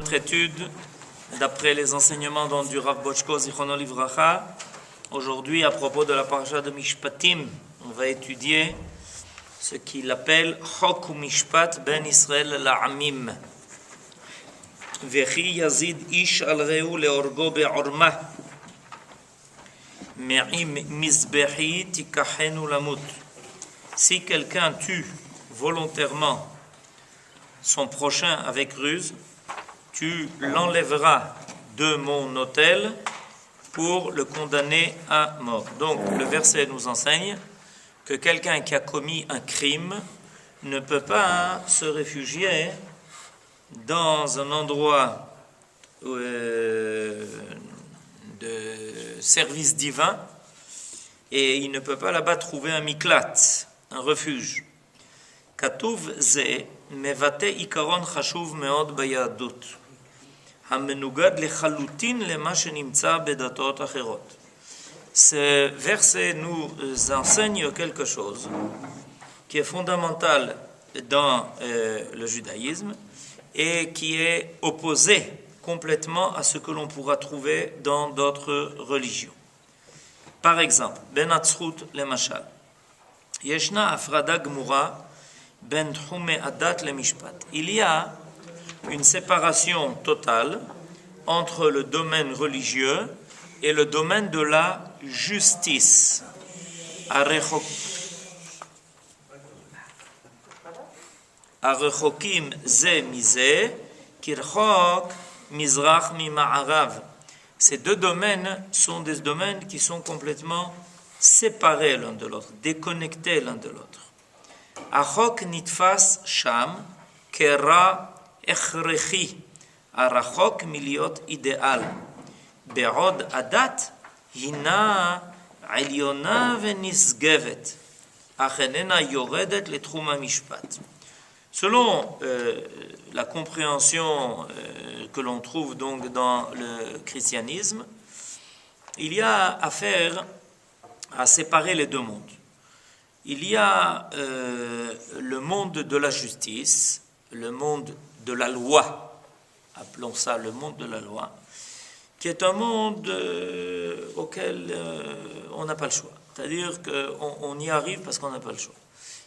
notre étude d'après les enseignements du Rav Bochko Zichrono Livracha. Aujourd'hui, à propos de la parasha de Mishpatim, on va étudier ce qu'il appelle Chok u'Mishpat ben Israël la'amim. Vechi yazid ish al reu leorgo be'orma me'im mizbehi tikachenu lamut. Si quelqu'un tue volontairement son prochain avec ruse, tu l'enlèveras de mon autel pour le condamner à mort. Donc, le verset nous enseigne que quelqu'un qui a commis un crime ne peut pas se réfugier dans un endroit de service divin et il ne peut pas là-bas trouver un miklat, un refuge. Katuv ze mevate ikaron chashuv meod bayadut hamenugad lechalutin lema shenimtza bedatot acherot. Ce verset nous enseigne quelque chose qui est fondamental dans le judaïsme et qui est opposé complètement à ce que l'on pourra trouver dans d'autres religions. Par exemple, ben atzrut lemashal, yeshna afrada gmura ben tchume adat le mishpat. Il y a une séparation totale entre le domaine religieux et le domaine de la justice. Arechokim ze mize kirchok mizrach mi ma'arav. Ces deux domaines sont des domaines qui sont complètement séparés l'un de l'autre, déconnectés l'un de l'autre. Achok nitfas sham kera echrechi arachok miliot idéal. Be'od adat hina עליונה ונסגבת, אך איננה יורדת לתחום המשפט. Selon la compréhension que l'on trouve donc dans le christianisme, il y a affaire à séparer les deux mondes. Il y a le monde de la justice, le monde de la loi, appelons ça le monde de la loi, qui est un monde auquel on n'a pas le choix. C'est-à-dire qu'on y arrive parce qu'on n'a pas le choix.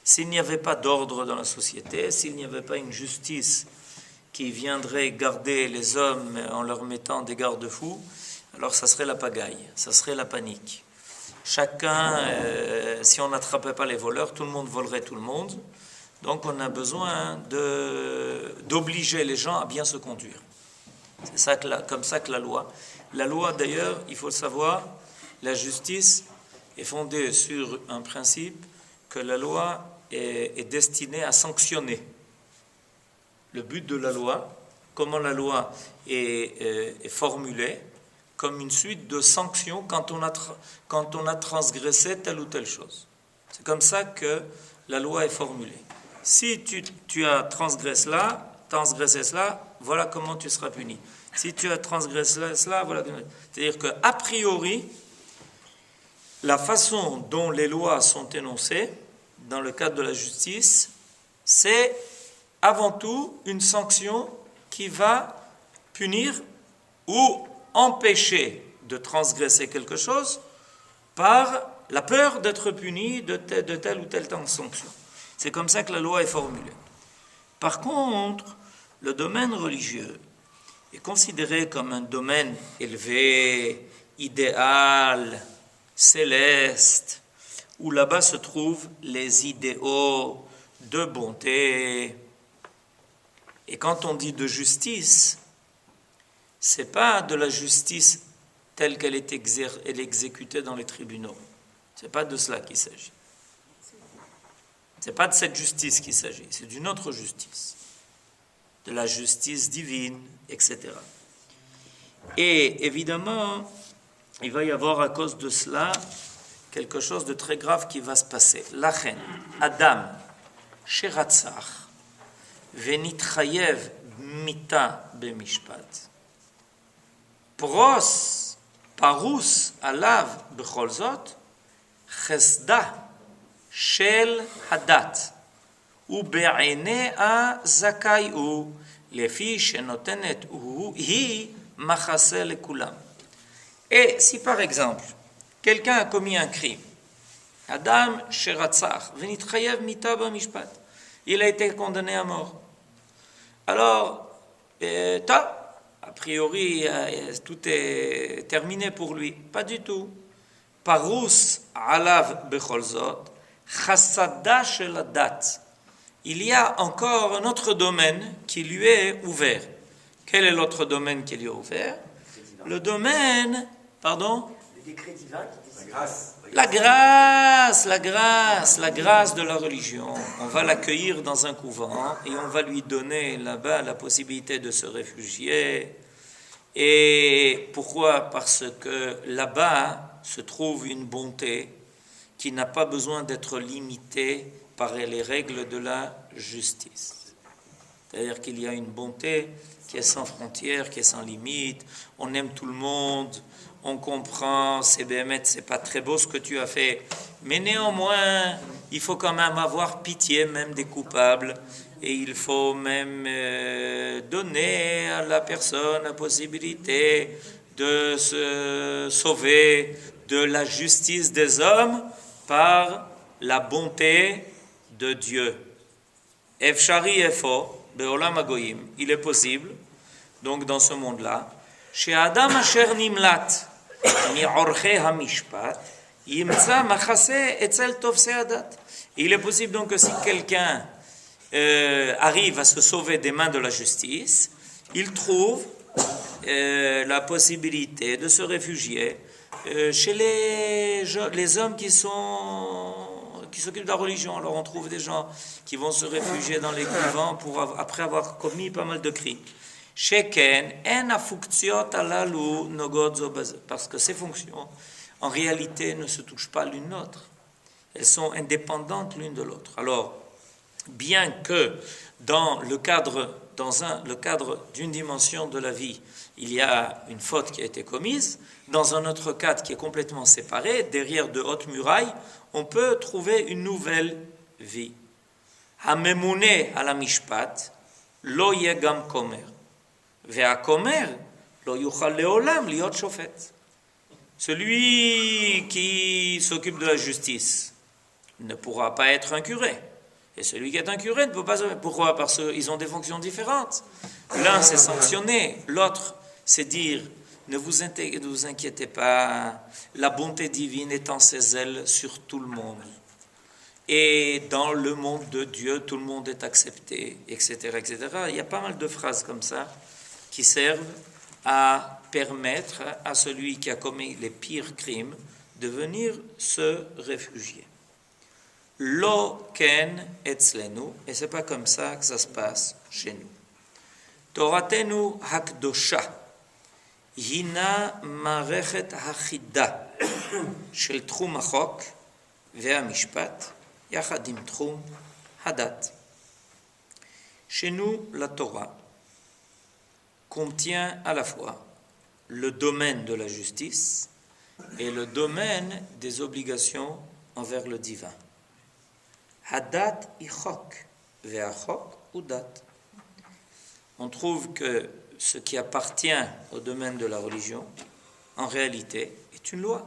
S'il n'y avait pas d'ordre dans la société, s'il n'y avait pas une justice qui viendrait garder les hommes en leur mettant des garde-fous, alors ça serait la pagaille, ça serait la panique. Chacun, si on n'attrapait pas les voleurs, tout le monde volerait tout le monde. Donc on a besoin d'obliger les gens à bien se conduire. C'est ça comme ça que la loi d'ailleurs, il faut le savoir, la justice est fondée sur un principe que la loi est destinée à sanctionner. Le but de la loi, comment la loi est formulée, comme une suite de sanctions quand on a transgressé telle ou telle chose. C'est comme ça que la loi est formulée. Si tu as transgressé cela, voilà comment tu seras puni. Si tu as transgressé cela, voilà. C'est-à-dire qu'a priori, la façon dont les lois sont énoncées, dans le cadre de la justice, c'est avant tout une sanction qui va punir ou empêcher de transgresser quelque chose par la peur d'être puni de telle ou telle sanction. C'est comme ça que la loi est formulée. Par contre, le domaine religieux est considéré comme un domaine élevé, idéal, céleste, où là-bas se trouvent les idéaux de bonté. Et quand on dit de justice, c'est pas de la justice telle qu'elle est exécutée dans les tribunaux. C'est pas de cela qu'il s'agit. C'est pas de cette justice qu'il s'agit, c'est d'une autre justice. De la justice divine, etc. Et évidemment, il va y avoir à cause de cela quelque chose de très grave qui va se passer. Lachen, Adam, sheratzach, venitchayev mita bemishpat, pros, parus, alav, bechol zot, chesda, shel hadat, ובעיניה זכאי הוא, לפי שנותנת היא מחסה לכולם. Et si par exemple, quelqu'un a commis un crime, Adam sheratzach, v'nitchayev mita b'mishpat, il a été condamné à mort. Alors, a priori, tout est terminé pour lui. Pas du tout. Parus alav bechol zot, chassada shel hadat. Il y a encore un autre domaine qui lui est ouvert. Quel est l'autre domaine qui lui est ouvert? Le domaine, pardon? Le décret divin qui dit la grâce de la religion. On va l'accueillir dans un couvent et on va lui donner là-bas la possibilité de se réfugier. Et pourquoi? Parce que là-bas se trouve une bonté qui n'a pas besoin d'être limitée par les règles de la justice. C'est-à-dire qu'il y a une bonté qui est sans frontières, qui est sans limite. On aime tout le monde. On comprend, c'est bémet, c'est pas très beau ce que tu as fait, mais néanmoins, il faut quand même avoir pitié même des coupables, et il faut même donner à la personne la possibilité de se sauver de la justice des hommes par la bonté de Dieu. Efshari efo, be'olam hagoyim, il est possible, donc dans ce monde-là, chez Adam asher nimlat, il est possible donc que si quelqu'un arrive à se sauver des mains de la justice, il trouve la possibilité de se réfugier chez les hommes qui s'occupent de la religion. Alors on trouve des gens qui vont se réfugier dans les couvents après avoir commis pas mal de crimes. Parce que ces fonctions, en réalité, ne se touchent pas l'une l'autre. Elles sont indépendantes l'une de l'autre. Alors, bien que dans le cadre d'une dimension de la vie, il y a une faute qui a été commise, dans un autre cadre qui est complètement séparé, derrière de hautes murailles, on peut trouver une nouvelle vie. Hamemune ala mishpat, lo yegam komer. Celui qui s'occupe de la justice ne pourra pas être un curé. Et celui qui est un curé ne peut pas... Pourquoi? Parce qu'ils ont des fonctions différentes. L'un, c'est sanctionner. L'autre, c'est dire, ne vous inquiétez pas, la bonté divine étend ses ailes sur tout le monde. Et dans le monde de Dieu, tout le monde est accepté, etc., etc. Il y a pas mal de phrases comme ça qui servent à permettre à celui qui a commis les pires crimes de venir se réfugier. Lo ken etzlenu, et c'est pas comme ça que ça se passe chez nous. Toratenu hakdosha, hina marechet hachida, shel tchum hachok ve'amishpat, yachad im tchum hadat. Chez nous, la Torah contient à la fois le domaine de la justice et le domaine des obligations envers le divin. Hadat ichok, ve'achok udat. On trouve que ce qui appartient au domaine de la religion, en réalité, est une loi.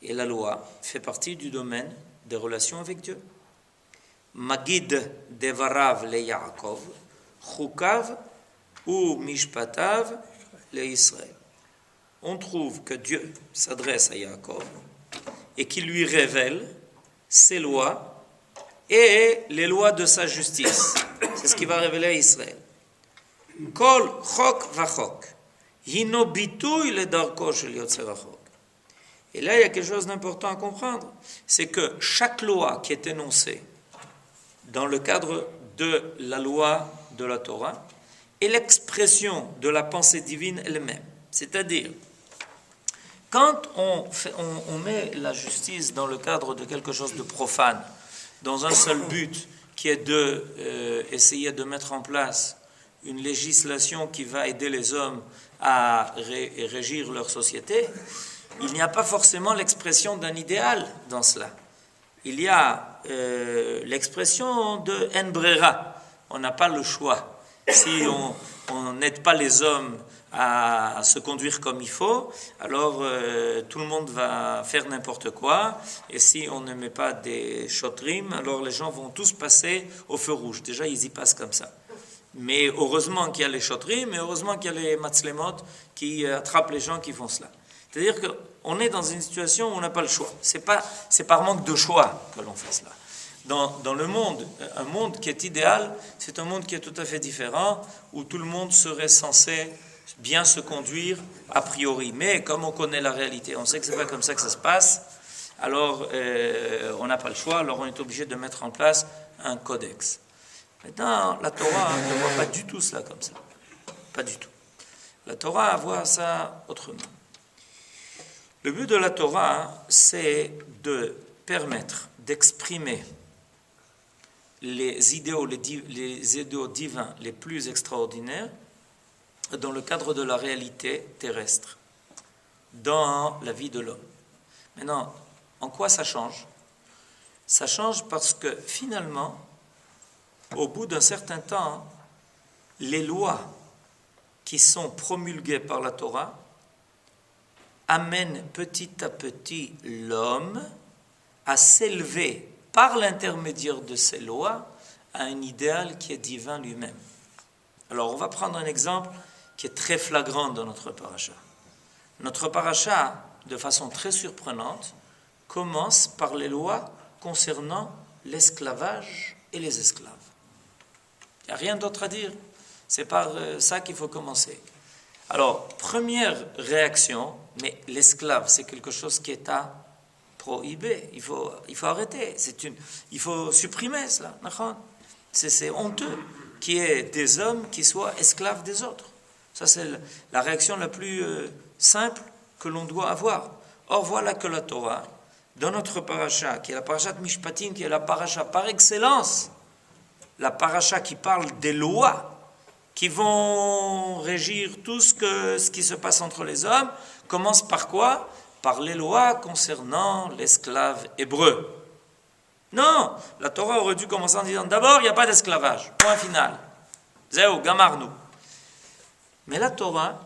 Et la loi fait partie du domaine des relations avec Dieu. Magid devarav le Yaakov, chukav ou mishpatav le Israël. On trouve que Dieu s'adresse à Yaakov et qu'il lui révèle ses lois et les lois de sa justice. C'est ce qu'il va révéler à Israël. Kol chok vachok, hino bituy le darko shel yotzer hachok. Et là, il y a quelque chose d'important à comprendre, c'est que chaque loi qui est énoncée dans le cadre de la loi de la Torah est l'expression de la pensée divine elle-même. C'est-à-dire, quand on met la justice dans le cadre de quelque chose de profane, dans un seul but, qui est d'essayer de mettre en place une législation qui va aider les hommes à régir leur société, il n'y a pas forcément l'expression d'un idéal dans cela. Il y a l'expression de en brera. On n'a pas le choix. Si on n'aide pas les hommes à se conduire comme il faut, alors tout le monde va faire n'importe quoi. Et si on ne met pas des shotrim, alors les gens vont tous passer au feu rouge. Déjà, ils y passent comme ça. Mais heureusement qu'il y a les shotrim, et heureusement qu'il y a les matzlemot qui attrapent les gens qui font cela. C'est-à-dire qu'on est dans une situation où on n'a pas le choix. C'est par manque de choix que l'on fait cela. Dans le monde, un monde qui est idéal, c'est un monde qui est tout à fait différent, où tout le monde serait censé bien se conduire a priori. Mais comme on connaît la réalité, on sait que c'est pas comme ça que ça se passe, alors on n'a pas le choix, alors on est obligé de mettre en place un codex. Maintenant, la Torah ne voit pas du tout cela comme ça. Pas du tout. La Torah voit ça autrement. Le but de la Torah, c'est de permettre d'exprimer les idéaux divins les plus extraordinaires dans le cadre de la réalité terrestre, dans la vie de l'homme. Maintenant, en quoi ça change? Ça change parce que finalement, au bout d'un certain temps, les lois qui sont promulguées par la Torah amènent petit à petit l'homme à s'élever par l'intermédiaire de ces lois à un idéal qui est divin lui-même. Alors on va prendre un exemple qui est très flagrant dans notre paracha. Notre paracha, de façon très surprenante, commence par les lois concernant l'esclavage et les esclaves. Il n'y a rien d'autre à dire. C'est par ça qu'il faut commencer. Alors, première réaction, mais l'esclave, c'est quelque chose qui est à prohiber. Il faut arrêter. Il faut supprimer cela. C'est honteux qu'il y ait des hommes qui soient esclaves des autres. Ça, c'est la réaction la plus simple que l'on doit avoir. Or, voilà que la Torah, dans notre paracha, qui est la paracha de Mishpatim, qui est la paracha par excellence, la paracha qui parle des lois qui vont régir tout ce qui se passe entre les hommes, commence par quoi? Par les lois concernant l'esclave hébreu. Non, la Torah aurait dû commencer en disant d'abord, il n'y a pas d'esclavage, point final. Zéou, gamarnou. Mais la Torah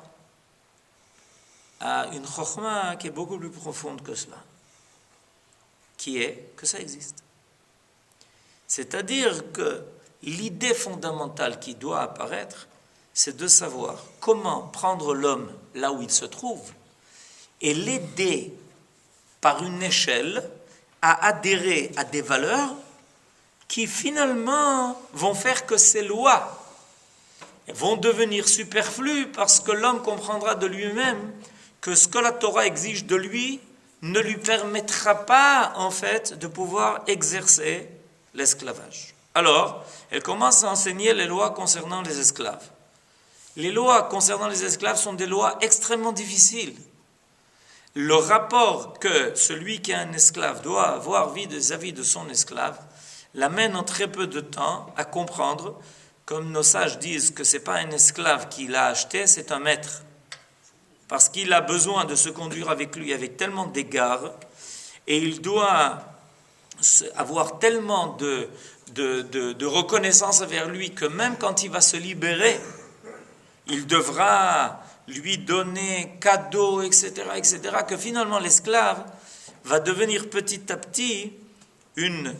a une chokhma qui est beaucoup plus profonde que cela, qui est que ça existe. C'est-à-dire que l'idée fondamentale qui doit apparaître, c'est de savoir comment prendre l'homme là où il se trouve et l'aider par une échelle à adhérer à des valeurs qui finalement vont faire que ces lois vont devenir superflues parce que l'homme comprendra de lui-même que ce que la Torah exige de lui ne lui permettra pas en fait de pouvoir exercer l'esclavage. Alors, elle commence à enseigner les lois concernant les esclaves. Les lois concernant les esclaves sont des lois extrêmement difficiles. Le rapport que celui qui est un esclave doit avoir vis-à-vis de son esclave l'amène en très peu de temps à comprendre, comme nos sages disent que ce n'est pas un esclave qui l'a acheté, c'est un maître. Parce qu'il a besoin de se conduire avec lui avec tellement d'égards et il doit avoir tellement de reconnaissance envers lui que même quand il va se libérer, il devra lui donner cadeaux, etc., que finalement l'esclave va devenir petit à petit une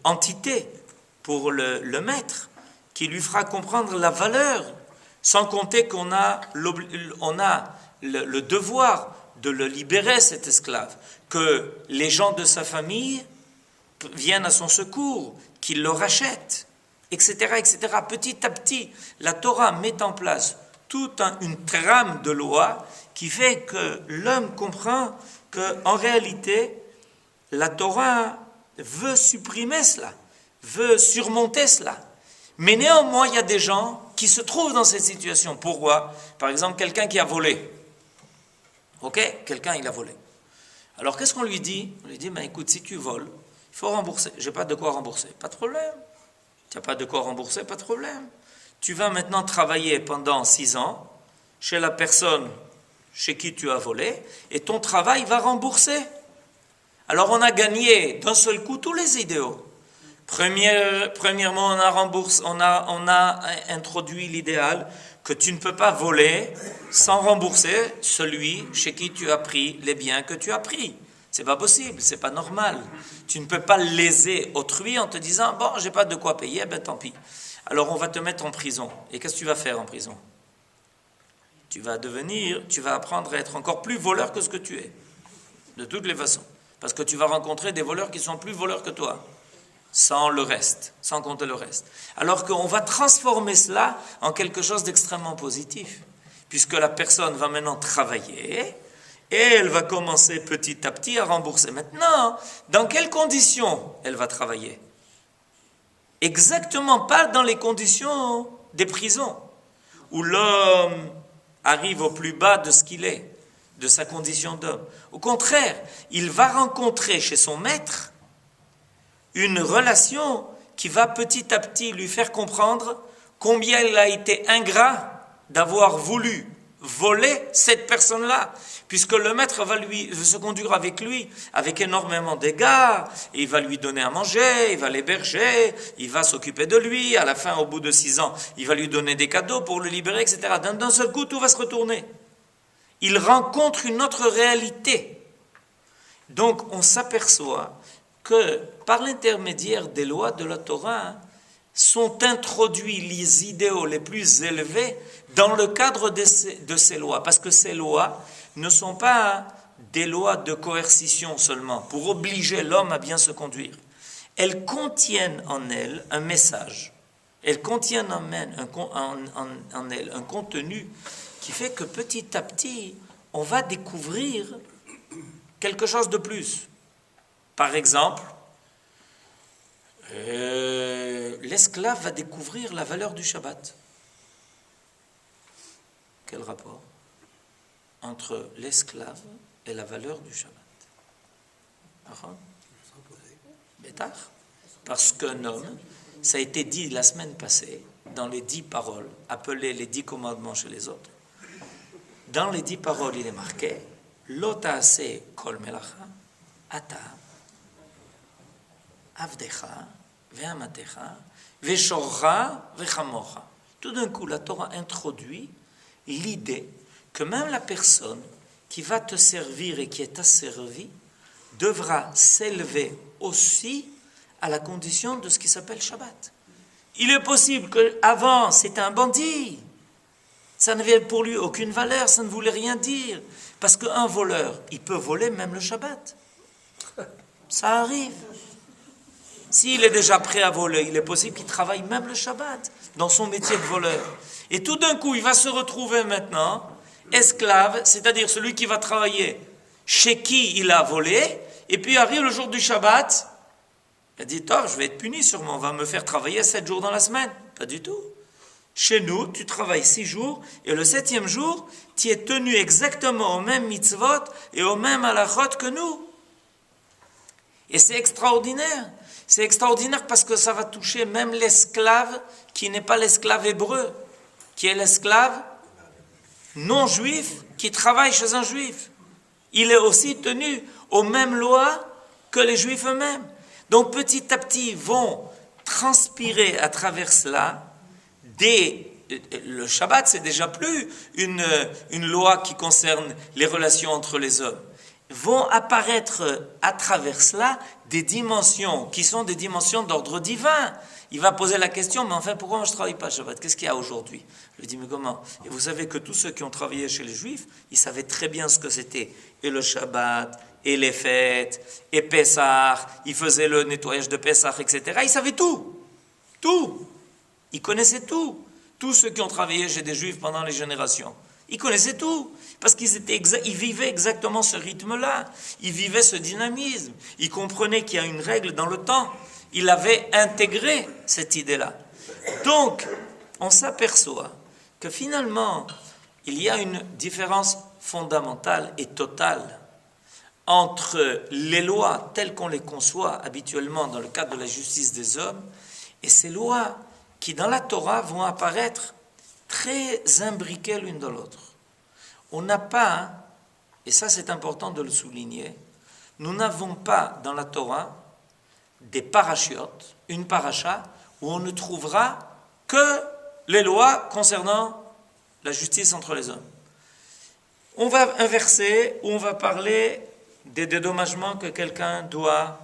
entité pour le maître, qui lui fera comprendre la valeur, sans compter qu'on a le devoir de le libérer, cet esclave, que les gens de sa famille viennent à son secours, qu'il le rachète, etc., etc. Petit à petit, la Torah met en place toute une trame de loi qui fait que l'homme comprend qu'en réalité, la Torah veut supprimer cela, veut surmonter cela. Mais néanmoins, il y a des gens qui se trouvent dans cette situation. Pourquoi? Par exemple, quelqu'un qui a volé. Ok? Quelqu'un, il a volé. Alors, qu'est-ce qu'on lui dit? On lui dit, écoute, si tu voles, il faut rembourser. J'ai pas de quoi rembourser. Pas de problème. Tu n'as pas de quoi rembourser, pas de problème. Tu vas maintenant travailler pendant 6 ans chez la personne chez qui tu as volé et ton travail va rembourser. Alors on a gagné d'un seul coup tous les idéaux. Premièrement, on a introduit l'idéal que tu ne peux pas voler sans rembourser celui chez qui tu as pris les biens que tu as pris. C'est pas possible, c'est pas normal. Tu ne peux pas léser autrui en te disant bon, j'ai pas de quoi payer, ben tant pis. Alors on va te mettre en prison. Et qu'est-ce que tu vas faire en prison? Tu vas apprendre à être encore plus voleur que ce que tu es, de toutes les façons, parce que tu vas rencontrer des voleurs qui sont plus voleurs que toi. Sans le reste, sans compter le reste. Alors qu'on va transformer cela en quelque chose d'extrêmement positif, puisque la personne va maintenant travailler et elle va commencer petit à petit à rembourser. Maintenant, dans quelles conditions elle va travailler? Exactement pas dans les conditions des prisons, où l'homme arrive au plus bas de ce qu'il est, de sa condition d'homme. Au contraire, il va rencontrer chez son maître une relation qui va petit à petit lui faire comprendre combien il a été ingrat d'avoir voulu voler cette personne-là, puisque le maître va se conduire avec lui avec énormément d'égards, il va lui donner à manger, il va l'héberger, il va s'occuper de lui, à la fin, au bout de 6 ans, il va lui donner des cadeaux pour le libérer, etc. D'un seul coup, tout va se retourner. Il rencontre une autre réalité. Donc, on s'aperçoit que par l'intermédiaire des lois de la Torah, sont introduits les idéaux les plus élevés dans le cadre de ces lois. Parce que ces lois ne sont pas des lois de coercition seulement, pour obliger l'homme à bien se conduire. Elles contiennent en elles un message. Elles contiennent en elles un contenu qui fait que petit à petit, on va découvrir quelque chose de plus. Par exemple, l'esclave va découvrir la valeur du Shabbat. Quel rapport entre l'esclave et la valeur du Shabbat? Parce qu'un homme, ça a été dit la semaine passée, dans les 10 paroles, appelées les 10 commandements chez les autres. Dans les 10 paroles, il est marqué Lo ta'aseh kol melacha, ata avdecha ve'amatecha ve'shorcha ve'chamocha. Tout d'un coup, la Torah introduit l'idée que même la personne qui va te servir et qui est asservie devra s'élever aussi à la condition de ce qui s'appelle Shabbat. Il est possible qu'avant, c'était un bandit. Ça n'avait pour lui aucune valeur, ça ne voulait rien dire. Parce qu'un voleur, il peut voler même le Shabbat. Ça arrive. S'il est déjà prêt à voler, il est possible qu'il travaille même le Shabbat dans son métier de voleur. Et tout d'un coup, il va se retrouver maintenant esclave, c'est-à-dire celui qui va travailler chez qui il a volé, et puis arrive le jour du Shabbat, il dit, je vais être puni sûrement, on va me faire travailler 7 jours dans la semaine. Pas du tout. Chez nous, tu travailles 6 jours, et le 7e jour, tu es tenu exactement au même mitzvot et au même halachot que nous. Et c'est extraordinaire. C'est extraordinaire parce que ça va toucher même l'esclave qui n'est pas l'esclave hébreu, qui est l'esclave non juif qui travaille chez un juif. Il est aussi tenu aux mêmes lois que les juifs eux-mêmes. Donc petit à petit vont transpirer à travers cela le Shabbat, c'est déjà plus une loi qui concerne les relations entre les hommes. Vont apparaître à travers cela des dimensions qui sont des dimensions d'ordre divin. Il va poser la question, mais enfin, pourquoi moi je ne travaille pas Shabbat? Qu'est-ce qu'il y a aujourd'hui? Je lui dis, mais comment? Et vous savez que tous ceux qui ont travaillé chez les Juifs, ils savaient très bien ce que c'était. Et le Shabbat, et les fêtes, et Pessah, ils faisaient le nettoyage de Pessah, etc. Ils savaient tout. Tout. Ils connaissaient tout. Tous ceux qui ont travaillé chez des Juifs pendant les générations. Ils connaissaient tout, parce ils vivaient exactement ce rythme-là, ils vivaient ce dynamisme, ils comprenaient qu'il y a une règle dans le temps, ils avaient intégré cette idée-là. Donc, on s'aperçoit que finalement, il y a une différence fondamentale et totale entre les lois telles qu'on les conçoit habituellement dans le cadre de la justice des hommes et ces lois qui, dans la Torah, vont apparaître très imbriquées l'une dans l'autre. On n'a pas, et ça c'est important de le souligner, nous n'avons pas dans la Torah des parachiotes, une paracha, où on ne trouvera que les lois concernant la justice entre les hommes. On va inverser, où on va parler des dédommagements que quelqu'un doit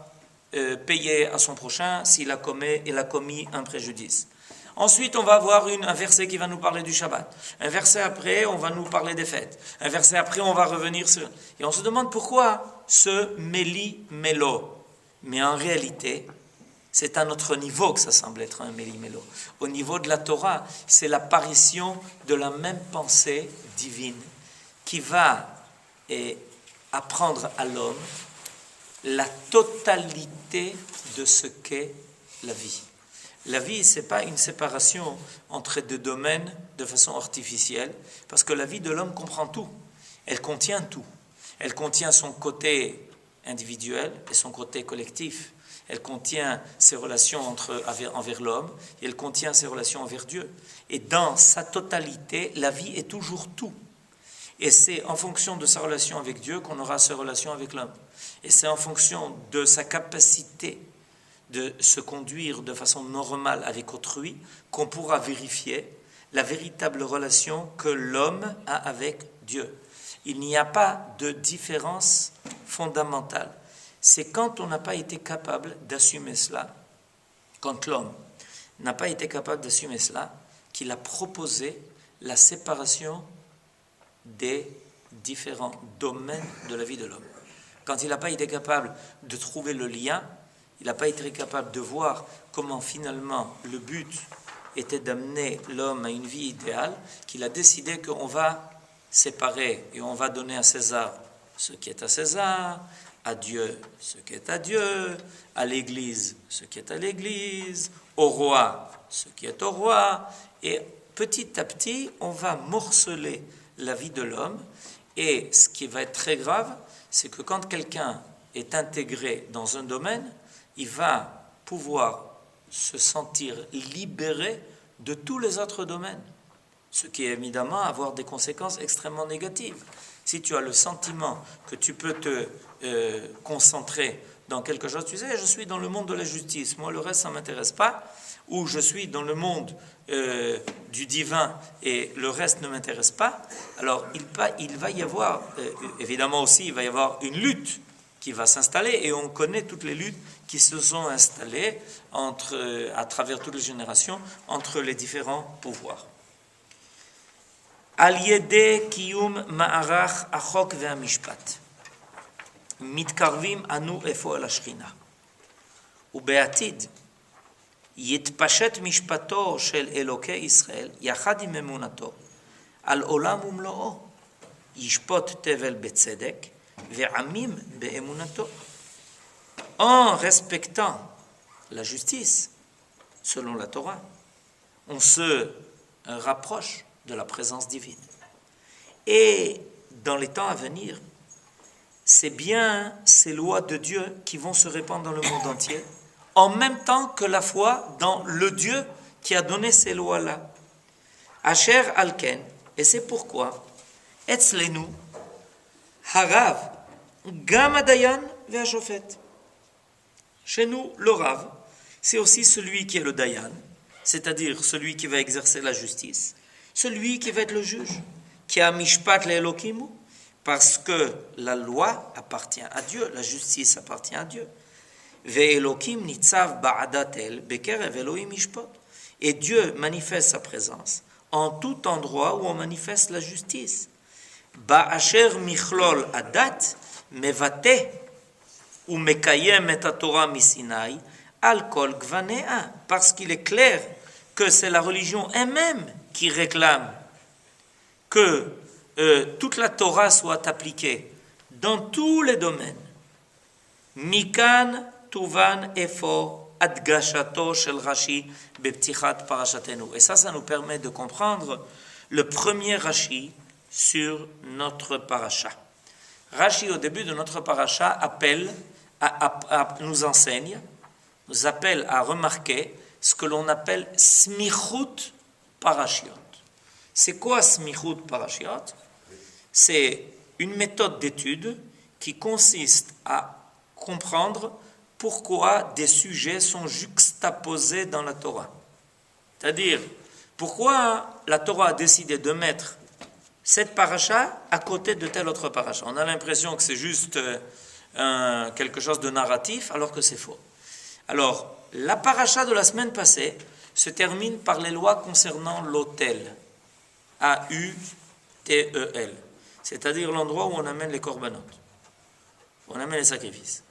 payer à son prochain s'il a commis un préjudice. Ensuite, on va avoir un verset qui va nous parler du Shabbat. Un verset après, on va nous parler des fêtes. Un verset après, on va revenir sur... Et on se demande pourquoi ce méli-mélo. Mais en réalité, c'est à notre niveau que ça semble être un méli-mélo. Au niveau de la Torah, c'est l'apparition de la même pensée divine qui va apprendre à l'homme la totalité de ce qu'est la vie. La vie, ce n'est pas une séparation entre deux domaines de façon artificielle, parce que la vie de l'homme comprend tout. Elle contient tout. Elle contient son côté individuel et son côté collectif. Elle contient ses relations envers l'homme, et elle contient ses relations envers Dieu. Et dans sa totalité, la vie est toujours tout. Et c'est en fonction de sa relation avec Dieu qu'on aura ses relations avec l'homme. Et c'est en fonction de sa capacité de se conduire de façon normale avec autrui qu'on pourra vérifier la véritable relation que l'homme a avec Dieu. Il n'y a pas de différence fondamentale. C'est quand on n'a pas été capable d'assumer cela, quand l'homme n'a pas été capable d'assumer cela, qu'il a proposé la séparation des différents domaines de la vie de l'homme. Quand il n'a pas été capable de trouver le lien, il n'a pas été capable de voir comment finalement le but était d'amener l'homme à une vie idéale, qu'il a décidé qu'on va séparer et on va donner à César ce qui est à César, à Dieu ce qui est à Dieu, à l'Église ce qui est à l'Église, au roi ce qui est au roi, et petit à petit on va morceler la vie de l'homme. Et ce qui va être très grave, c'est que quand quelqu'un est intégré dans un domaine, il va pouvoir se sentir libéré de tous les autres domaines, ce qui est évidemment avoir des conséquences extrêmement négatives. Si tu as le sentiment que tu peux te concentrer dans quelque chose, tu sais, je suis dans le monde de la justice, moi le reste ça ne m'intéresse pas, ou je suis dans le monde du divin et le reste ne m'intéresse pas, alors il va y avoir, évidemment aussi, il va y avoir une lutte qui va s'installer, et on connaît toutes les luttes qui se sont installées à travers toutes les générations entre les différents pouvoirs. Al yedei kiyum ma'arach achok ve'amishpat מתקרבים אנו אפוא אל השכינה. ובעתיד יתפשט משפטו של אלוקי ישראל יחד עם אמונתו על עולם ומלואו. ישפוט תבל בצדק ועמים באמונתו. En respectant la justice, selon la Torah, on se rapproche de la présence divine. Et dans les temps à venir, c'est bien ces lois de Dieu qui vont se répandre dans le monde entier, en même temps que la foi dans le Dieu qui a donné ces lois-là. Asher alken, et c'est pourquoi, etzlenu, harav, gam adayan ve'ashofet. Chez nous, le rav, c'est aussi celui qui est le dayan, c'est-à-dire celui qui va exercer la justice, celui qui va être le juge, qui a mishpat le'elokimu, parce que la loi appartient à Dieu, la justice appartient à Dieu. Ve'elokim nitzav ba'adatel bekerev Elohim yishpot. Et Dieu manifeste sa présence en tout endroit où on manifeste la justice. Ba'asher michlol adat mevate ou mekayem et Torah misinai al kol gvanea. Parce qu'il est clair que c'est la religion elle-même qui réclame que toute la Torah soit appliquée dans tous les domaines. Mikan tuvan efo adgashato shel Rashi beptichat parashatenu. Et ça nous permet de comprendre le premier Rashi sur notre parasha. Rashi, au début de notre parasha, nous enseigne, nous appelle à remarquer ce que l'on appelle smichut parashiot. C'est quoi smichut parashiot? C'est une méthode d'étude qui consiste à comprendre pourquoi des sujets sont juxtaposés dans la Torah. C'est-à-dire, pourquoi la Torah a décidé de mettre cette paracha à côté de telle autre paracha. On a l'impression que c'est juste quelque chose de narratif, alors que c'est faux. Alors, la paracha de la semaine passée se termine par les lois concernant l'autel. A-U-T-E-L. C'est-à-dire l'endroit où on amène les korbanot, où on amène les sacrifices.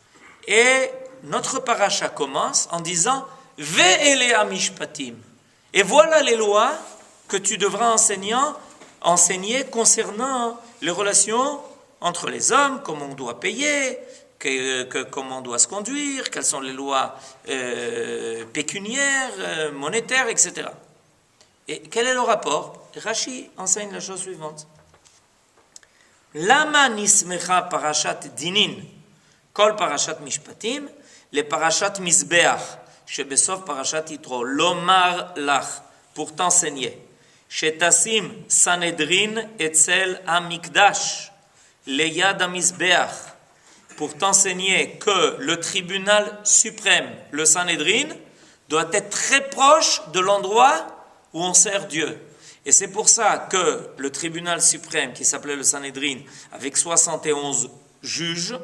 Et notre paracha commence en disant « Ve'ele amishpatim » et voilà les lois que tu devras enseigner concernant les relations entre les hommes, comment on doit payer, comment on doit se conduire, quelles sont les lois pécuniaires, monétaires, etc. Et quel est le rapport? Rashi enseigne la chose suivante. Lama nismecha parashat dinin, kol parashat mishpatim, le parashat mizbeach, shebesof parashat yitro, lomar lach, pour t'enseigner. Shetasim sanedrin etzel hamikdash, leyad hamizbeach, pour t'enseigner que le tribunal suprême, le Sanhédrin, doit être très proche de l'endroit où on sert Dieu. Et c'est pour ça que le tribunal suprême, qui s'appelait le Sanhédrin, avec 71 juges,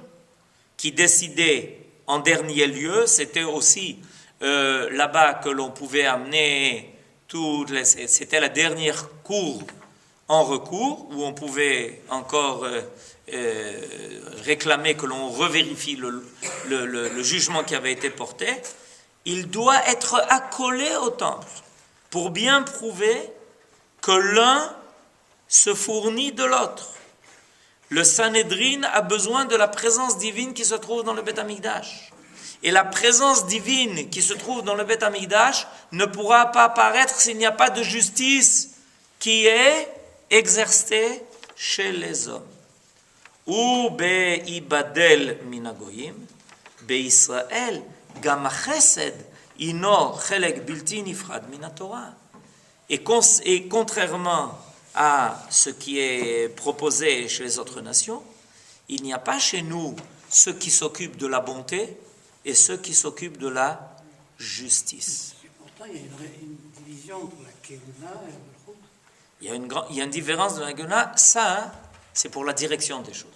qui décidaient en dernier lieu, c'était aussi là-bas que l'on pouvait amener c'était la dernière cour en recours, où on pouvait encore réclamer que l'on revérifie le jugement qui avait été porté. Il doit être accolé au temple pour bien prouver que l'un se fournit de l'autre. Le Sanhédrin a besoin de la présence divine qui se trouve dans le Beth Amikdash. Et la présence divine qui se trouve dans le Beth Amikdash ne pourra pas apparaître s'il n'y a pas de justice qui est exercée chez les hommes. Ou be'ibadel minagoyim, be'Israël, gam chesed, ino chelek bilti nifrad minatorah. Et contrairement à ce qui est proposé chez les autres nations, il n'y a pas chez nous ceux qui s'occupent de la bonté et ceux qui s'occupent de la justice. Et pourtant, il y a une division entre la Keuna et le Malchut. Il y a une différence de la Keuna, ça, c'est pour la direction des choses.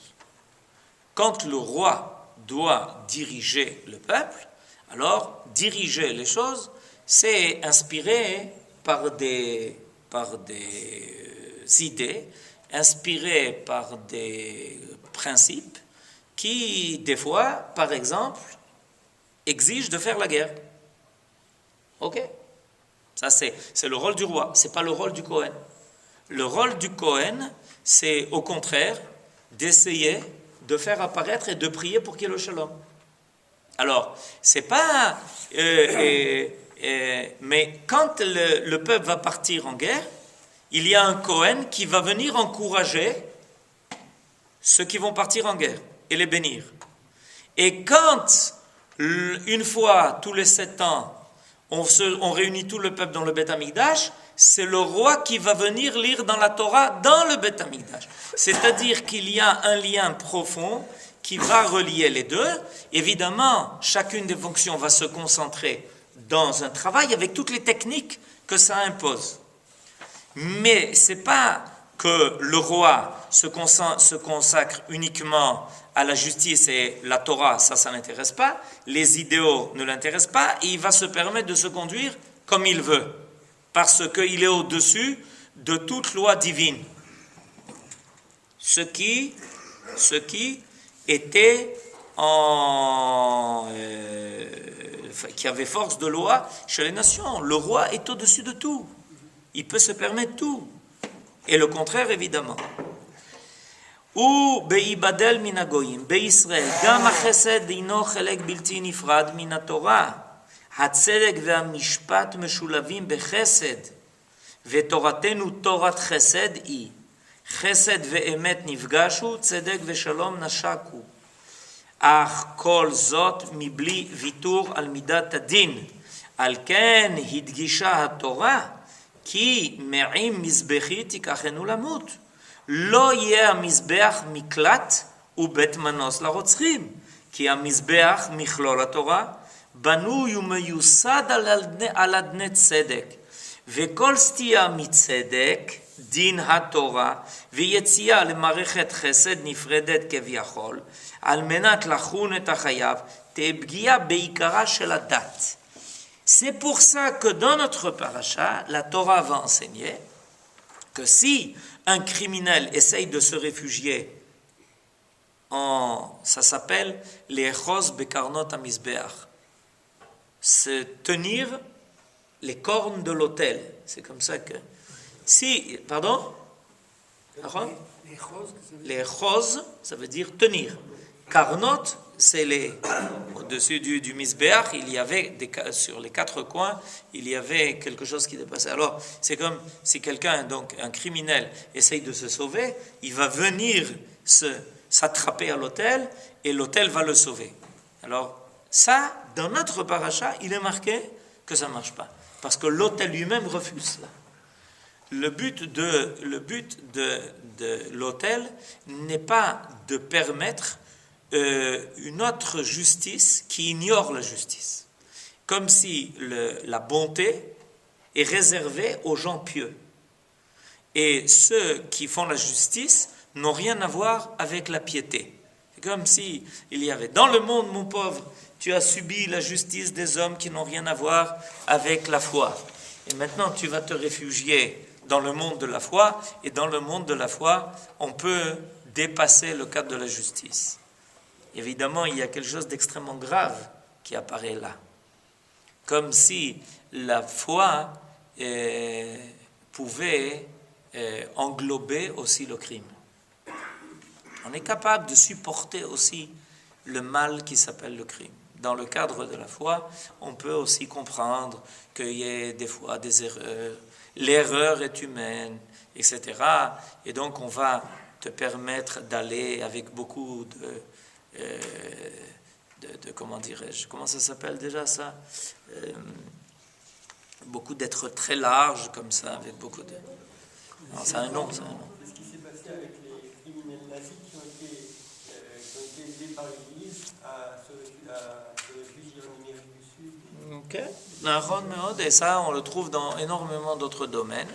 Quand le roi doit diriger le peuple, alors diriger les choses, c'est inspiré par des idées, inspiré par des principes qui, des fois, par exemple, exigent de faire la guerre. Ok? Ça, c'est le rôle du roi, c'est pas le rôle du Kohen. Le rôle du Kohen, c'est au contraire d'essayer de faire apparaître et de prier pour qu'il y ait le shalom. Alors, c'est pas... mais quand le peuple va partir en guerre, il y a un Kohen qui va venir encourager ceux qui vont partir en guerre et les bénir. Et quand, une fois tous les 7 ans, on réunit tout le peuple dans le Beth Amikdash, c'est le roi qui va venir lire dans la Torah dans le Beth Amikdash. C'est-à-dire qu'il y a un lien profond qui va relier les deux. Évidemment, chacune des fonctions va se concentrer dans un travail avec toutes les techniques que ça impose. Mais ce n'est pas que le roi se consacre uniquement à la justice et la Torah, ça l'intéresse pas, les idéaux ne l'intéressent pas, et il va se permettre de se conduire comme il veut, parce qu'il est au-dessus de toute loi divine. Ce qui était qui avait force de loi chez les nations. Le roi est au-dessus de tout. Il peut se permettre tout. Et le contraire, évidemment. Ou be'ibadel minagoyim, be'Israël, gam ha'chesed ino chelek bilti nifrad min haTorah, ha'tzedek ve'hamishpat meshulavim bechesed, ve'toratenu torat chesed hi, chesed ve'emet nifgashu, tzedek ve'shalom nashaku. אך כל זאת מבלי ויתור על מידת הדין. על כן הדגישה התורה כי מעם מזבחי תיקחנו למות. לא יהיה המזבח מקלט ובית מנוס לרוצחים. כי המזבח, מכלול התורה, בנוי ומיוסד על אדני צדק, וכל סטייה מצדק, דין התורה, ויציאה למערכת חסד נפרדת כביכול, על מנת לחון את החייב, תהיה פגיעה בעיקרה של הדת. C'est pour ça que dans notre paracha, la Torah va enseigner que si un criminel essaye de se réfugier ça s'appelle les echos bekarnot hamizbeach, se tenir les cornes de l'autel. C'est comme ça que si, pardon, les echos, ça veut dire tenir. Karnot, c'est au-dessus du misbéach, il y avait sur les 4 coins, il y avait quelque chose qui dépassait. Alors, c'est comme si quelqu'un, donc un criminel, essaye de se sauver, il va venir s'attraper à l'autel et l'autel va le sauver. Alors, ça, dans notre paracha, il est marqué que ça ne marche pas. Parce que l'autel lui-même refuse cela. Le but de l'autel n'est pas de permettre une autre justice qui ignore la justice. Comme si la bonté est réservée aux gens pieux. Et ceux qui font la justice n'ont rien à voir avec la piété. C'est comme si il y avait dans le monde, mon pauvre, tu as subi la justice des hommes qui n'ont rien à voir avec la foi. Et maintenant, tu vas te réfugier dans le monde de la foi. Et dans le monde de la foi, on peut dépasser le cadre de la justice. Évidemment, il y a quelque chose d'extrêmement grave qui apparaît là. Comme si la foi pouvait englober aussi le crime. On est capable de supporter aussi le mal qui s'appelle le crime. Dans le cadre de la foi, on peut aussi comprendre qu'il y ait des fois des erreurs. L'erreur est humaine, etc. Et donc, on va te permettre d'aller avec beaucoup de comment dirais-je, comment ça s'appelle déjà ça, beaucoup d'être très large comme ça, avec beaucoup de... Non, c'est un nom, c'est un nom. Ce qui s'est passé avec les criminels nazis qui ont été aidés par l'Église à se réfugier en Amérique du Sud. Ok, et ça on le trouve dans énormément d'autres domaines,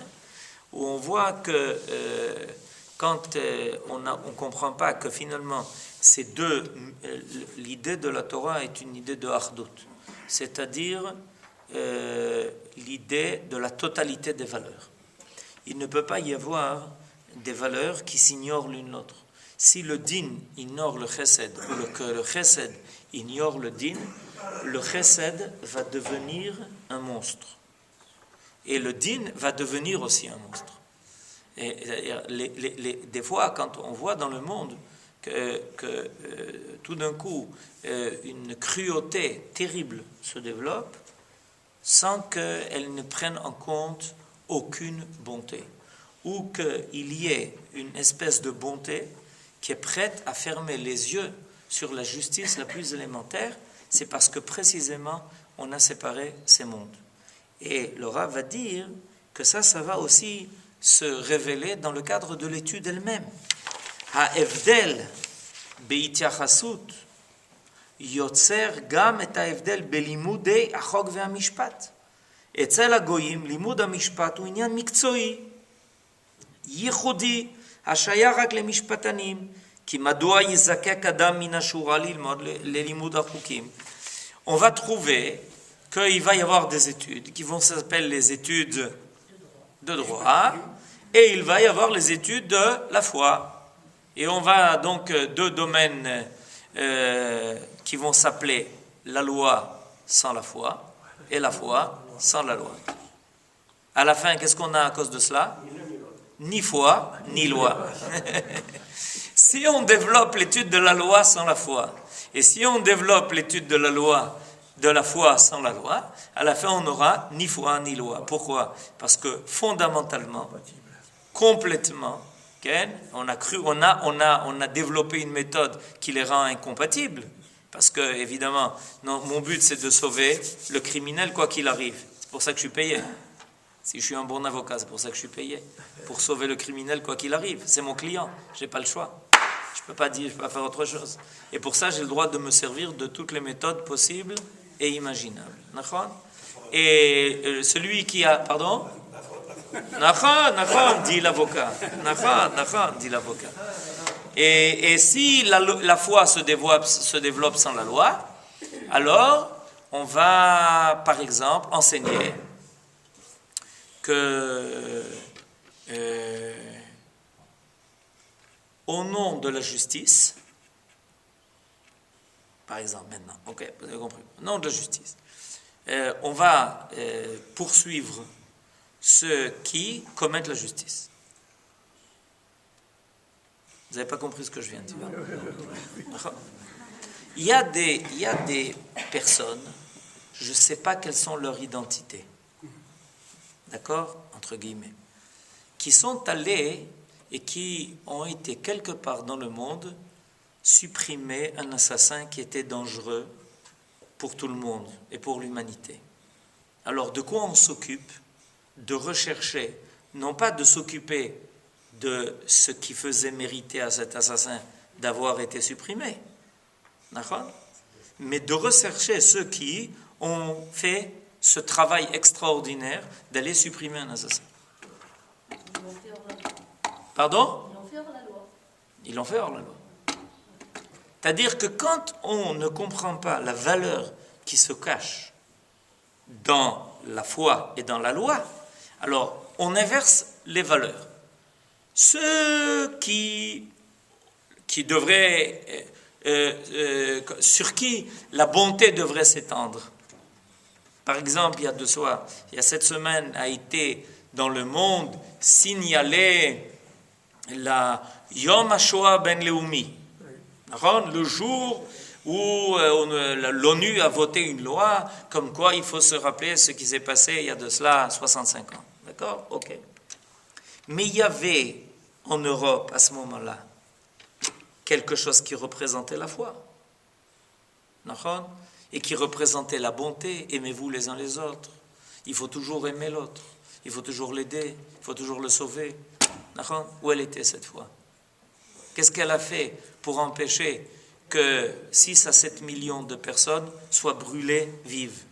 où on voit que quand on ne comprend pas que finalement l'idée de la Torah est une idée de Achdut, c'est-à-dire l'idée de la totalité des valeurs. Il ne peut pas y avoir des valeurs qui s'ignorent l'une l'autre. Si le din ignore le chesed, ou que le chesed ignore le din, le chesed va devenir un monstre. Et le din va devenir aussi un monstre. Et des fois, quand on voit dans le monde que tout d'un coup, une cruauté terrible se développe, sans qu'elle ne prenne en compte aucune bonté, ou qu'il y ait une espèce de bonté qui est prête à fermer les yeux sur la justice la plus élémentaire, c'est parce que précisément on a séparé ces mondes. Et le Rav va dire que ça va aussi se révéler dans le cadre de l'étude elle-même. Ha'evdel be'itiachasut yotzer gam et ha'evdel belimudei achok ve'amishpat. אצל הגויים לימוד המשפט הוא עניין מקצועי, ייחודי, השייך רק למשפטנים, כי מדוע יזקק אדם מן השורה ללמוד ללימוד החוקים? On va trouver qu'il va y avoir des études qui vont s'appeler les études de droit, et il va y avoir les études de la foi. Et on va donc 2 domaines qui vont s'appeler la loi sans la foi, et la foi sans la loi. À la fin, qu'est-ce qu'on a à cause de cela? Ni foi, ni loi. Si on développe l'étude de la loi sans la foi, et si on développe l'étude de la loi, de la foi sans la loi, à la fin, on n'aura ni foi, ni loi. Pourquoi? Parce que fondamentalement, complètement, on a développé une méthode qui les rend incompatibles. Parce que, évidemment, mon but, c'est de sauver le criminel quoi qu'il arrive. C'est pour ça que je suis payé. Si je suis un bon avocat, c'est pour ça que je suis payé. Pour sauver le criminel quoi qu'il arrive. C'est mon client. Je n'ai pas le choix. Je ne peux pas dire, je ne peux pas faire autre chose. Et pour ça, j'ai le droit de me servir de toutes les méthodes possibles et imaginables. D'accord? Et celui qui a... Pardon? Nachon, dit l'avocat. Nachon, dit l'avocat. Et si la foi se développe sans la loi, alors on va, par exemple, enseigner que au nom de la justice, par exemple maintenant, ok, vous avez compris, au nom de la justice, on va poursuivre ceux qui commettent la justice. Vous n'avez pas compris ce que je viens de dire. Il y a des personnes, je ne sais pas quelles sont leurs identités, d'accord, entre guillemets, qui sont allées et qui ont été quelque part dans le monde supprimer un assassin qui était dangereux pour tout le monde et pour l'humanité. Alors de quoi on s'occupe? De rechercher, non pas de s'occuper de ce qui faisait mériter à cet assassin d'avoir été supprimé, d'accord? Mais de rechercher ceux qui ont fait ce travail extraordinaire d'aller supprimer un assassin. Pardon? Ils l'ont fait hors la loi. Ils l'ont fait hors la loi. C'est-à-dire que quand on ne comprend pas la valeur qui se cache dans la foi et dans la loi, alors on inverse les valeurs. Ceux qui devraient, sur qui la bonté devrait s'étendre. Par exemple, il y a cette semaine a été dans le monde signalé la Yom HaShoah Ben Leumi, le jour où l'ONU a voté une loi comme quoi il faut se rappeler ce qui s'est passé il y a de cela 65 ans. D'accord? Ok. Mais il y avait en Europe à ce moment-là quelque chose qui représentait la foi. D'accord? Et qui représentait la bonté. Aimez-vous les uns les autres. Il faut toujours aimer l'autre. Il faut toujours l'aider. Il faut toujours le sauver. D'accord? Où elle était cette foi? Qu'est-ce qu'elle a fait pour empêcher que 6 à 7 millions de personnes soient brûlées vives?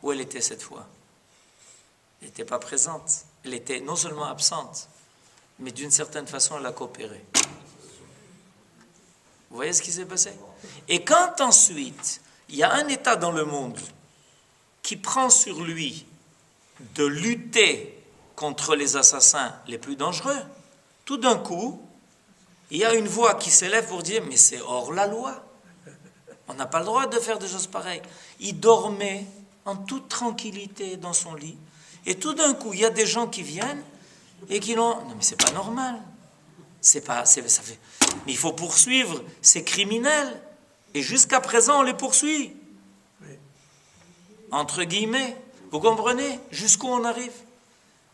Où elle était cette fois? Elle n'était pas présente. Elle était non seulement absente, mais d'une certaine façon, elle a coopéré. Vous voyez ce qui s'est passé? Et quand ensuite, il y a un État dans le monde qui prend sur lui de lutter contre les assassins les plus dangereux, tout d'un coup, il y a une voix qui s'élève pour dire « mais c'est hors la loi. On n'a pas le droit de faire des choses pareilles. » Il dormait en toute tranquillité dans son lit. Et tout d'un coup, il y a des gens qui viennent et qui l'ont... Non mais c'est pas normal. Mais il faut poursuivre ces criminels. Et jusqu'à présent, on les poursuit. Entre guillemets. Vous comprenez? Jusqu'où on arrive?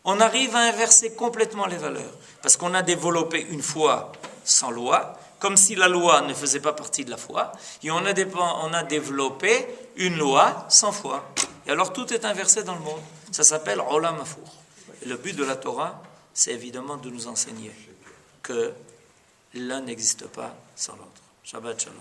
On arrive à inverser complètement les valeurs. Parce qu'on a développé une foi sans loi, comme si la loi ne faisait pas partie de la foi, et on a développé une loi sans foi. Et alors tout est inversé dans le monde. Ça s'appelle Olam Hafour. Et le but de la Torah, c'est évidemment de nous enseigner que l'un n'existe pas sans l'autre. Shabbat Shalom.